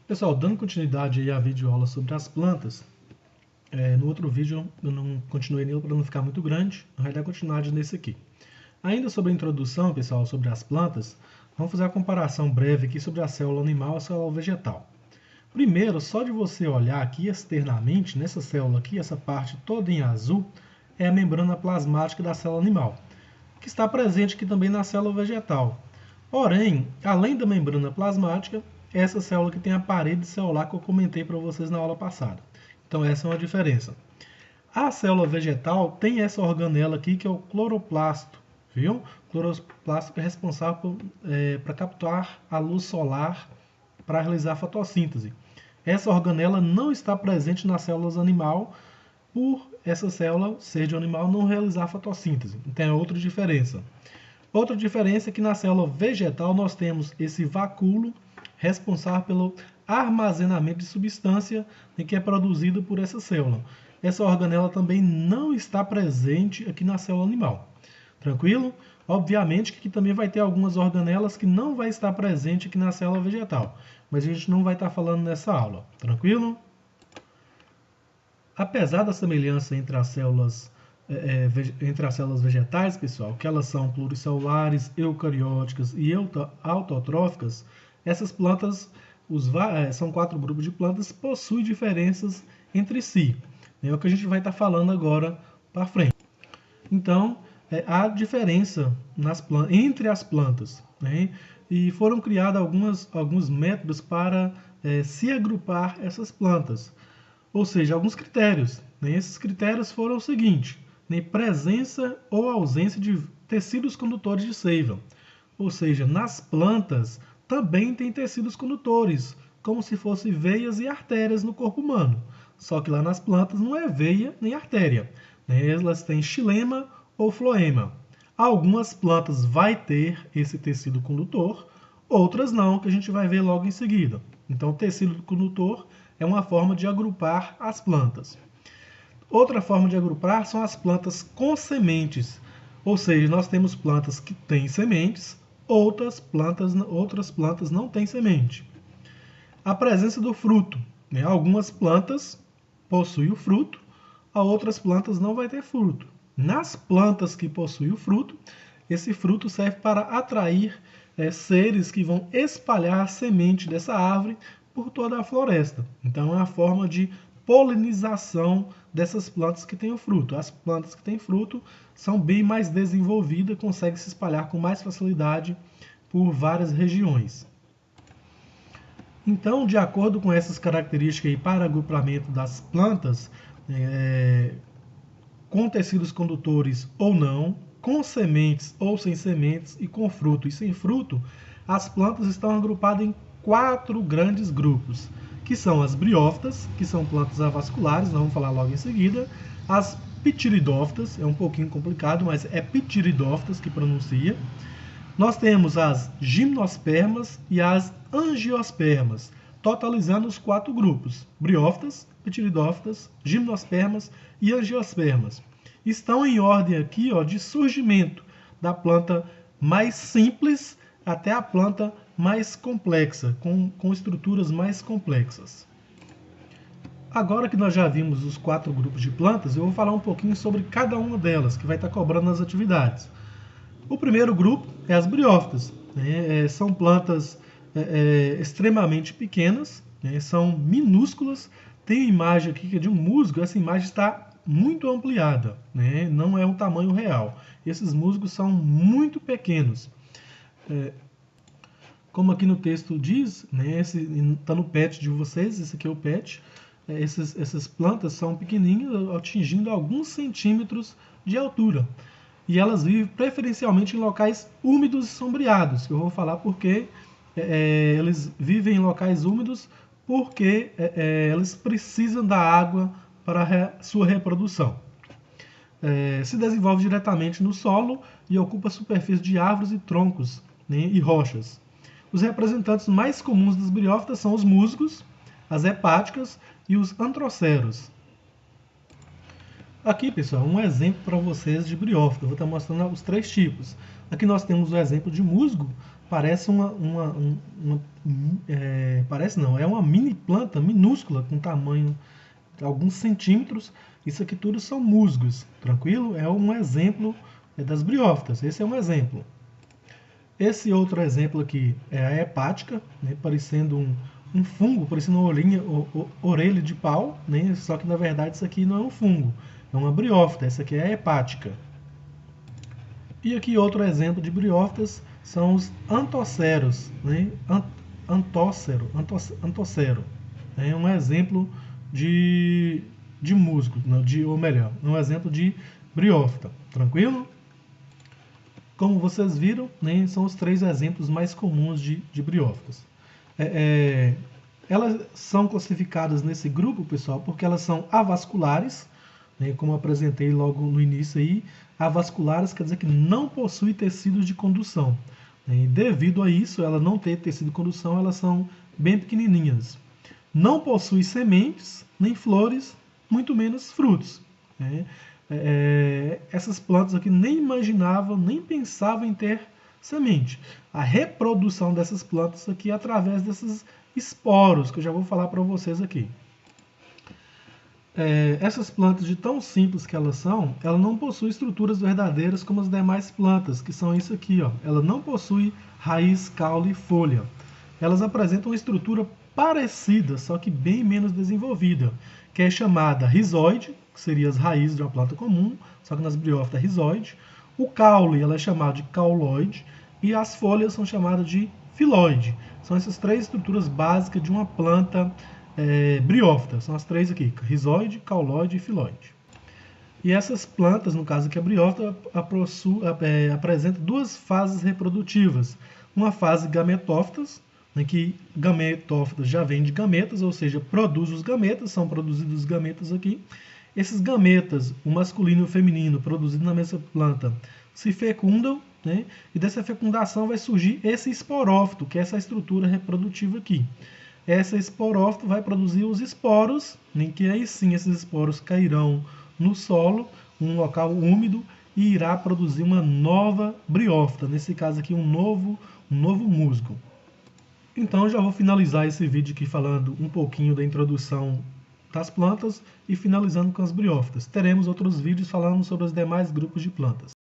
Pessoal, dando continuidade aí à videoaula sobre as plantas, no outro vídeo eu não continuei nele para não ficar muito grande, vai dar continuidade nesse aqui. Ainda sobre a introdução, pessoal, sobre as plantas, vamos fazer a comparação breve aqui sobre a célula animal e a célula vegetal. Primeiro, só de você olhar aqui externamente, nessa célula aqui, essa parte toda em azul, é a membrana plasmática da célula animal, que está presente aqui também na célula vegetal. Porém, além da membrana plasmática, essa célula que tem a parede celular que eu comentei para vocês na aula passada. Então essa é uma diferença. A célula vegetal tem essa organela aqui que é o cloroplasto, viu? O cloroplasto que é responsável para captar a luz solar para realizar a fotossíntese. Essa organela não está presente nas células animal por essa célula ser de um animal não realizar fotossíntese. Então é outra diferença. Outra diferença é que na célula vegetal nós temos esse vacúolo responsável pelo armazenamento de substância que é produzido por essa célula. Essa organela também não está presente aqui na célula animal. Tranquilo? Obviamente que aqui também vai ter algumas organelas que não vai estar presente aqui na célula vegetal, mas a gente não vai estar falando nessa aula. Tranquilo? Apesar da semelhança entre as células vegetais, pessoal, que elas são pluricelulares, eucarióticas e autotróficas, essas plantas, são 4 grupos de plantas, possuem diferenças entre si. É o que a gente vai estar falando agora para frente. Então, há diferença entre as plantas, né? E foram criados alguns métodos para se agrupar essas plantas. Ou seja, alguns critérios. Né? Esses critérios foram o seguinte: né? Presença ou ausência de tecidos condutores de seiva. Ou seja, nas plantas também tem tecidos condutores, como se fossem veias e artérias no corpo humano. Só que lá nas plantas não é veia nem artéria. Né? Elas têm xilema ou floema. Algumas plantas vai ter esse tecido condutor, outras não, que a gente vai ver logo em seguida. Então, o tecido condutor é uma forma de agrupar as plantas. Outra forma de agrupar são as plantas com sementes. Ou seja, nós temos plantas que têm sementes, outras plantas não têm semente. A presença do fruto. Né? Algumas plantas possuem o fruto, a outras plantas não vai ter fruto. Nas plantas que possuem o fruto, esse fruto serve para atrair seres que vão espalhar a semente dessa árvore por toda a floresta. Então é uma forma de polinização dessas plantas que têm o fruto. As plantas que têm fruto são bem mais desenvolvidas, conseguem se espalhar com mais facilidade por várias regiões. Então, de acordo com essas características aí para agrupamento das plantas, com tecidos condutores ou não, com sementes ou sem sementes, e com fruto e sem fruto, as plantas estão agrupadas em 4 grandes grupos, que são as briófitas, que são plantas avasculares, nós vamos falar logo em seguida, as ptiridófitas, é um pouquinho complicado, mas é ptiridófitas que pronuncia. Nós temos as gimnospermas e as angiospermas, totalizando os 4 grupos: briófitas, ptiridófitas, gimnospermas e angiospermas. Estão em ordem aqui de surgimento, da planta mais simples até a planta mais complexa, com estruturas mais complexas. Agora que nós já vimos os 4 grupos de plantas, eu vou falar um pouquinho sobre cada uma delas, que vai estar cobrando as atividades. O primeiro grupo é as briófitas. Né? São plantas extremamente pequenas, né? São minúsculas. Tem a imagem aqui que é de um musgo, essa imagem está muito ampliada, né? Não é um tamanho real. Esses musgos são muito pequenos. Como aqui no texto diz, né? Está no PET de vocês, esse aqui é o PET. Essas plantas são pequenininhas, atingindo alguns centímetros de altura. E elas vivem preferencialmente em locais úmidos e sombreados. Eu vou falar porque eles vivem em locais úmidos porque eles precisam da água para a sua reprodução. Se desenvolve diretamente no solo e ocupa a superfície de árvores e troncos, né, e rochas. Os representantes mais comuns das briófitas são os musgos, as hepáticas e os antroceros. Aqui, pessoal, um exemplo para vocês de briófita. Eu vou estar mostrando os 3 tipos. Aqui nós temos o exemplo de musgo, parece parece não, é uma mini planta minúscula com tamanho de alguns centímetros. Isso aqui tudo são musgos, tranquilo? É um exemplo das briófitas. Esse é um exemplo. Esse outro exemplo aqui é a hepática, né, parecendo um fungo, parecendo uma orelha de pau, né, só que na verdade isso aqui não é um fungo, é uma briófita. Essa aqui é a hepática. E aqui outro exemplo de briófitas são os antoceros, né? Antocero. É um exemplo de musgo, ou melhor, um exemplo de briófita. Tranquilo? Como vocês viram, né, são os 3 exemplos mais comuns de briófitas. Elas são classificadas nesse grupo, pessoal, porque elas são avasculares, né, como eu apresentei logo no início aí. Avasculares quer dizer que não possui tecidos de condução. Né, e devido a isso, ela não ter tecido de condução, elas são bem pequenininhas. Não possui sementes, nem flores, muito menos frutos. Né. Essas plantas aqui nem imaginavam, nem pensavam em ter semente. A reprodução dessas plantas aqui é através desses esporos, que eu já vou falar para vocês aqui. Essas plantas, de tão simples que elas são, ela não possui estruturas verdadeiras como as demais plantas, que são isso aqui, ó. Ela não possui raiz, caule e folha. Elas apresentam uma estrutura parecida, só que bem menos desenvolvida, que é chamada rizoide, que seria as raízes de uma planta comum, só que nas briófitas é rizoide. O caule ela é chamado de cauloide e as folhas são chamadas de filóide. São essas 3 estruturas básicas de uma planta briófita. São as 3 aqui, rizoide, cauloide e filóide. E essas plantas, no caso aqui a briófita, apresenta 2 fases reprodutivas. Uma fase gametófitas, né, que gametófitas já vem de gametas, ou seja, produz os gametas, são produzidos os gametas aqui. Esses gametas, o masculino e o feminino, produzidos na mesma planta, se fecundam, né, e dessa fecundação vai surgir esse esporófito, que é essa estrutura reprodutiva aqui. Essa esporófito vai produzir os esporos, em que aí sim esses esporos cairão no solo, um local úmido, e irá produzir uma nova briófita, nesse caso aqui um novo musgo. Então eu já vou finalizar esse vídeo aqui falando um pouquinho da introdução das plantas e finalizando com as briófitas. Teremos outros vídeos falando sobre os demais grupos de plantas.